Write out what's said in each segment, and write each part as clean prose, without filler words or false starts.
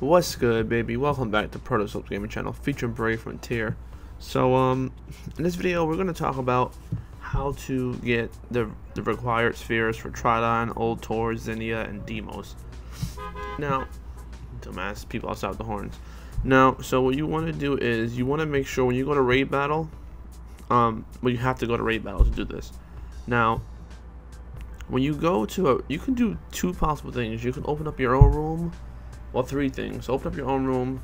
What's good, baby? Welcome back to Protoscope gaming channel featuring Brave Frontier. So in this video we're going to talk about how to get the required spheres for Tridon, Ultor, Zenia, and Demios. Now, dumbass people outside the horns. Now, so what you want to do is you want to make sure when you go to raid battle, well, you have to go to raid battle to do this. Now, when you go to you can do two possible things. You can open up your own room. Well, three things. Open up your own room,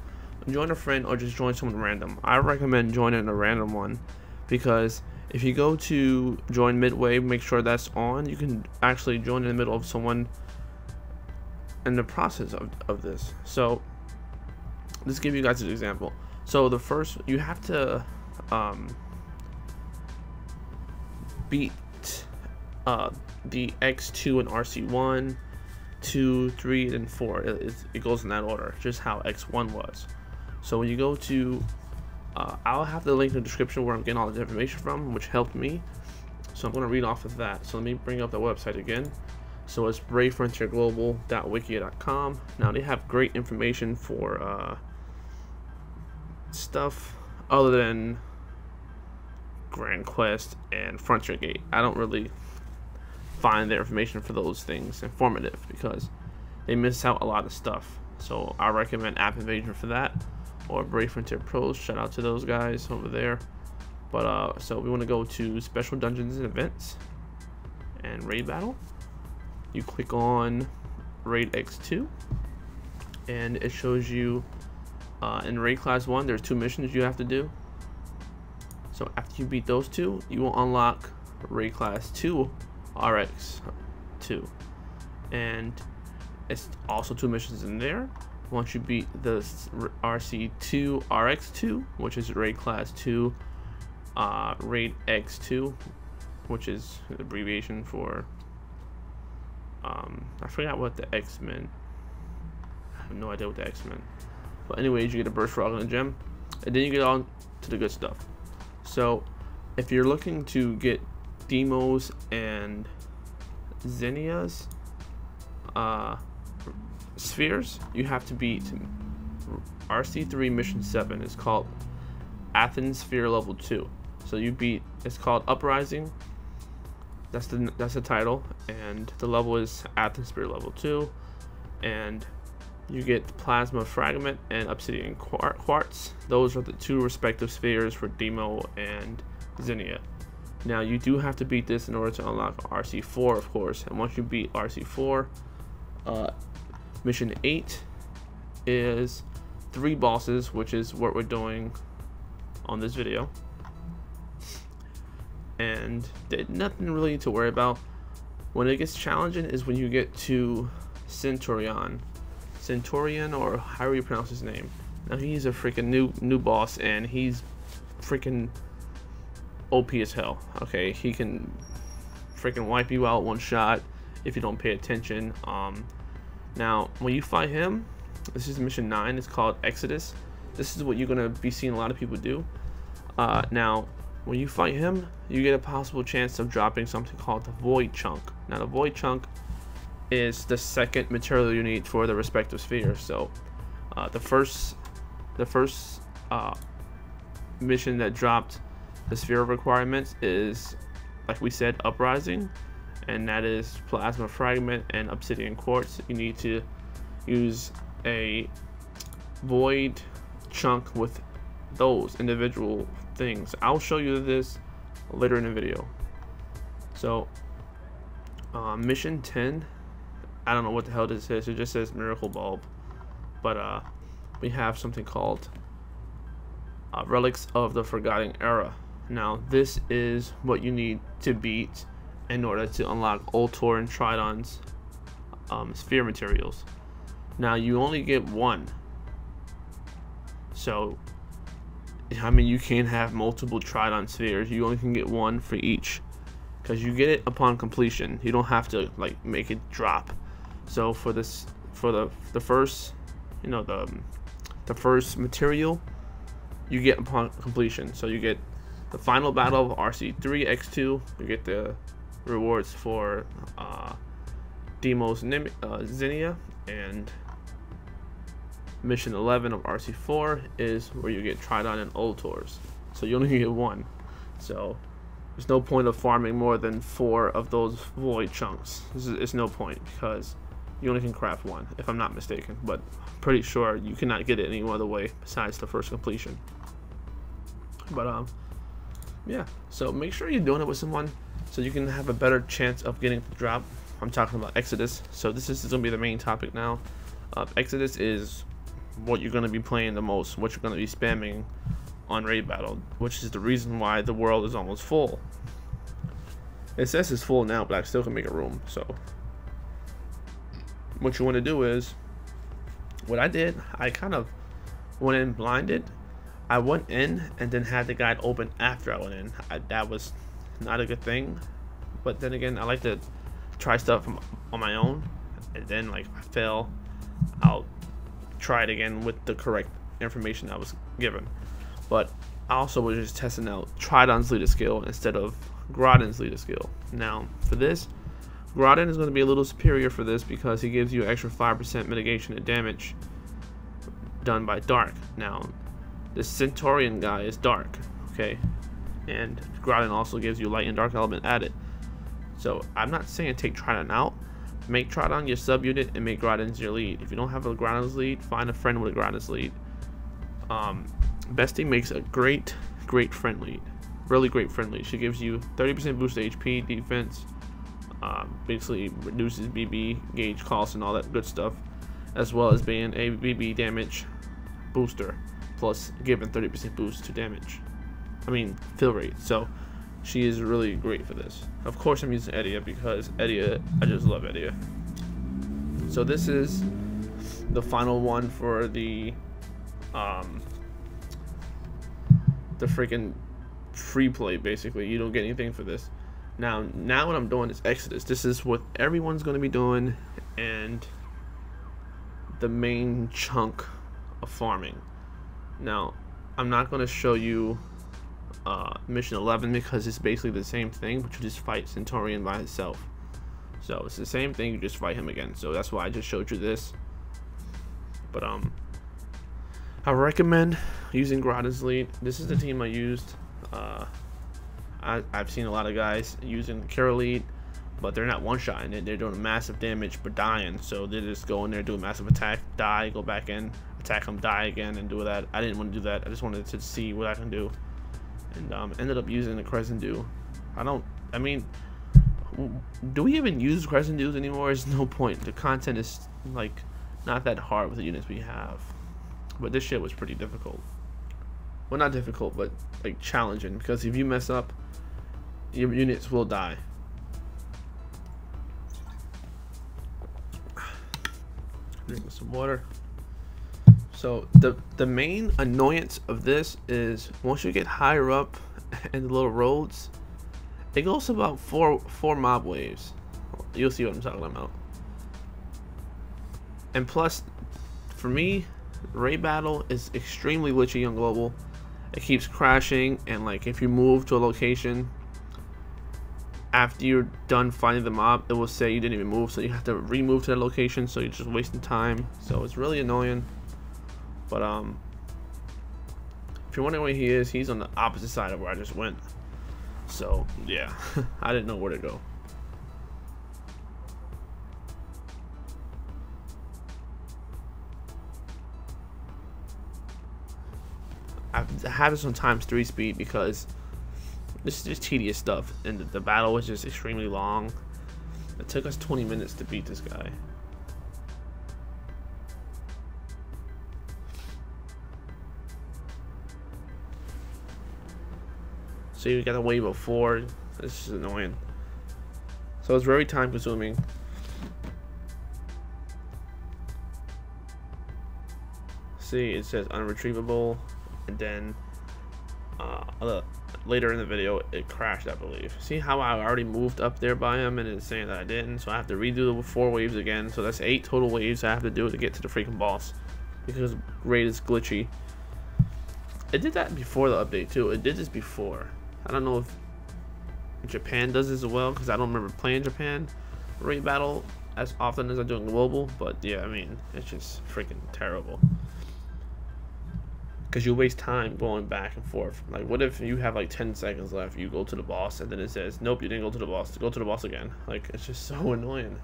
join a friend, or just join someone random. I recommend joining a random one because if you go to join midway, make sure that's on. You can actually join in the middle of someone in the process of this. So let's give you guys an example. So the first, you have to beat the X2 and RC1, 2, 3, and 4. It goes in that order, just how X1 was. So when you go to I'll have the link in the description where I'm getting all the information from, which helped me. So I'm going to read off of that. So let me bring up the website again. So it's bravefrontierglobal.wiki.com. Now they have great information for stuff other than Grand Quest and Frontier Gate. I don't really find their information for those things informative because they miss out a lot of stuff. So I recommend App Invasion for that, or Brave Frontier Pros. Shout out to those guys over there. But so we want to go to special dungeons and events and raid battle. You click on raid X2 and it shows you in raid class 1 there's 2 missions you have to do. So after you beat those 2, you will unlock raid class 2 RX2, and it's also 2 missions in there. Once you beat the RC2 RX2, which is raid class 2, raid X2, which is an abbreviation for I forgot what the X meant. I have no idea what the X meant. But anyways, you get a burst frog and a gem, and then you get on to the good stuff. So if you're looking to get Demios and Zenia's spheres, you have to beat RC3 mission 7. It's called Athens Sphere level 2. So you beat, it's called Uprising. That's the title, and the level is Athens Sphere level 2, and you get Plasma Fragment and Obsidian Quartz. Those are the 2 respective spheres for Demo and Zenia. Now you do have to beat this in order to unlock RC4, of course, and once you beat RC4, mission 8 is 3 bosses, which is what we're doing on this video, and there's nothing really to worry about. When it gets challenging is when you get to Centurion, or however you pronounce his name. Now he's a freaking new boss, and he's freaking OP as hell. Okay, he can freaking wipe you out one shot if you don't pay attention. Now when you fight him, this is mission 9. It's called Exodus. This is what you're gonna be seeing a lot of people do. Now when you fight him, you get a possible chance of dropping something called the Void Chunk. Now the Void Chunk is the second material you need for the respective spheres. So the first mission that dropped the sphere of requirements is, like we said, Uprising, and that is Plasma Fragment and Obsidian Quartz. You need to use a Void Chunk with those individual things. I'll show you this later in the video. So mission 10, I don't know what the hell this is. It just says Miracle Bulb, but we have something called Relics of the Forgotten Era. Now this is what you need to beat in order to unlock Ultor and Tridon's sphere materials. Now you only get 1, so I mean you can't have multiple Tridon spheres. You only can get 1 for each, because you get it upon completion. You don't have to like make it drop. So for this, for the first, you know, the first material you get upon completion. So you get the final battle of RC3 X2. You get the rewards for Demios, Zenia, and Mission 11 of RC4 is where you get Tridon and Ultors. So you only get one. So there's no point of farming more than 4 of those void chunks. It's no point because you only can craft one, if I'm not mistaken. But I'm pretty sure you cannot get it any other way besides the first completion. But yeah. So make sure you're doing it with someone so you can have a better chance of getting the drop. I'm talking about Exodus. So this is going to be the main topic now. Exodus is what you're going to be playing the most, what you're going to be spamming on raid battle, which is the reason why the world is almost full. It says it's full now, but I still can make a room. So what you want to do is, what I did, I kind of went in blinded. I went in and then had the guide open after I went in. That was not a good thing, but then again, I like to try stuff on my own, and then like if I fail, I'll try it again with the correct information I was given. But I also was just testing out Tridon's leader skill instead of Grahdens' leader skill. Now for this, Grahdens is going to be a little superior for this because he gives you extra 5% mitigation of damage done by dark. Now this Centurion guy is dark, okay, and Grahdens also gives you light and dark element added. So I'm not saying take Tridon out. Make Tridon your sub unit and make Grahdens your lead. If you don't have a Grahdens lead, find a friend with a Grahdens lead. Bestie makes a great friend lead, really great friend lead. She gives you 30% boost to HP, defense, basically reduces BB gauge cost and all that good stuff, as well as being a BB damage booster, plus giving 30% boost to damage. I mean fill rate. So she is really great for this. Of course I'm using Edia because Edia, I just love Edia. So this is the final one for the freaking free play. Basically you don't get anything for this. Now what I'm doing is Exodus. This is what everyone's going to be doing and the main chunk of farming. Now I'm not going to show you Mission 11 because it's basically the same thing, but you just fight Centurion by himself. So it's the same thing, you just fight him again. So that's why I just showed you this. But I recommend using Grahdens lead. This is the team I used. I've seen a lot of guys using the Caro lead, but they're not one-shotting it. They're doing massive damage but dying. So they just go in there, do a massive attack, die, go back in, attack them, die again, and do that. I didn't want to do that. I just wanted to see what I can do. And ended up using the Crescent Dew. I mean, do we even use Crescent Dews anymore? There's no point. The content is like not that hard with the units we have. But this shit was pretty difficult. Well, not difficult, but like challenging, because if you mess up, your units will die. Drink some water. So the main annoyance of this is once you get higher up in the little roads, it goes to about four mob waves. You'll see what I'm talking about. And plus, for me, raid battle is extremely glitchy on global. It keeps crashing, and like if you move to a location after you're done fighting the mob, it will say you didn't even move, so you have to remove to that location, so you're just wasting time. So it's really annoying. But if you're wondering where he is, he's on the opposite side of where I just went. So yeah, I didn't know where to go. I have this on ×3 speed because this is just tedious stuff, and the battle was just extremely long. It took us 20 minutes to beat this guy. So you got a wave of 4. This is annoying. So it's very time consuming. See, it says unretrievable, and then later in the video it crashed, I believe. See how I already moved up there by him and it's saying that I didn't, so I have to redo the 4 waves again. So that's 8 total waves I have to do to get to the freaking boss because raid is glitchy. It did that before the update too. It did this before. I don't know if Japan does this as well, because I don't remember playing Japan raid battle as often as I do in global. But yeah, I mean, it's just freaking terrible. because you waste time going back and forth. Like, what if you have like 10 seconds left, you go to the boss, and then it says, nope, you didn't go to the boss, go to the boss again. Like, it's just so annoying.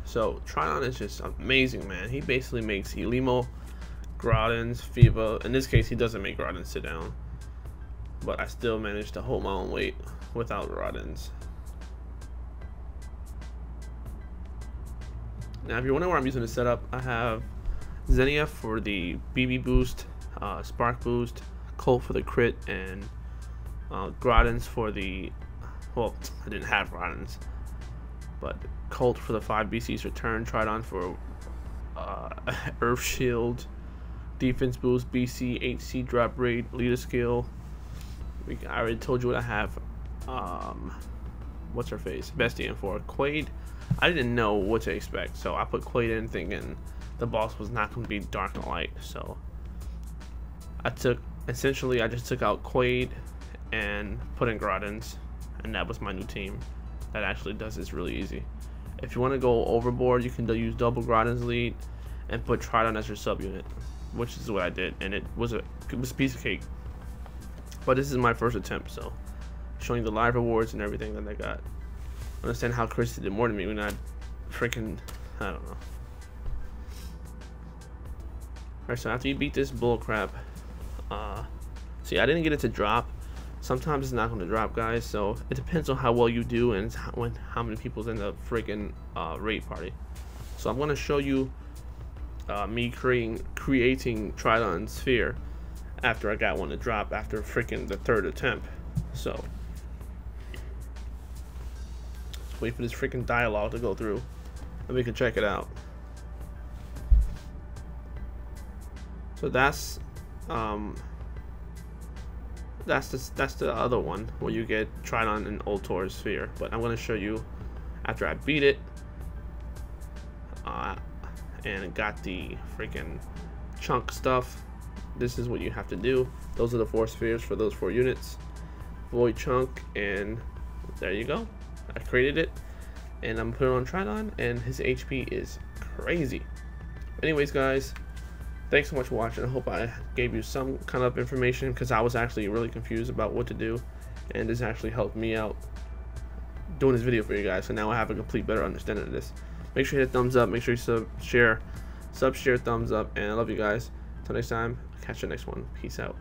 So Tridon is just amazing, man. He basically makes Elimo, Grahdens, Fiva. In this case, he doesn't make Grahdens sit down, but I still managed to hold my own weight without Grahdens. Now, if you're wondering where I'm using the setup, I have Zenia for the BB boost, Spark boost, Colt for the crit, and Grahdens for the, well, I didn't have Grahdens, but Colt for the 5 BC's return, Tridon for Earth Shield, defense boost, BC, HC drop rate, leader skill. I already told you what I have. What's her face? Bestian for Quaid. I didn't know what to expect, so I put Quaid in thinking the boss was not going to be dark and light. So I just took out Quaid and put in Grahdens, and that was my new team. That actually does this really easy. If you want to go overboard, you can use double Grahdens lead and put Tridon as your sub unit, which is what I did, and it was a piece of cake. But this is my first attempt, so showing the live rewards and everything that I got. Understand how Chris did more than me when I freaking, I don't know. Alright, so after you beat this bullcrap, see, I didn't get it to drop. Sometimes it's not going to drop, guys, so it depends on how well you do and how many people's in the freaking raid party. So I'm going to show you me creating Tridon Sphere after I got one to drop after freaking the 3rd attempt. So let's wait for this freaking dialogue to go through and we can check it out. So that's the other one where you get Tridon and Ultor Sphere, but I'm going to show you after I beat it and got the freaking chunk stuff. This is what you have to do. Those are the 4 spheres for those 4 units. Void chunk, and there you go. I created it, and I'm putting it on Tridon, and his HP is crazy. Anyways, guys, thanks so much for watching. I hope I gave you some kind of information, because I was actually really confused about what to do, and this actually helped me out doing this video for you guys. So now I have a complete better understanding of this. Make sure you hit thumbs up. Make sure you share, thumbs up, and I love you guys. Until next time, catch you next one. Peace out.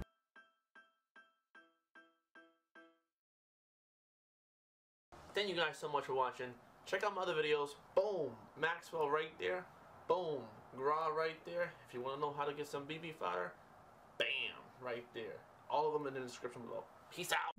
Thank you guys so much for watching. Check out my other videos. Boom, Maxwell right there. Boom, Grah right there. If you want to know how to get some BB fodder, bam, right there. All of them in the description below. Peace out.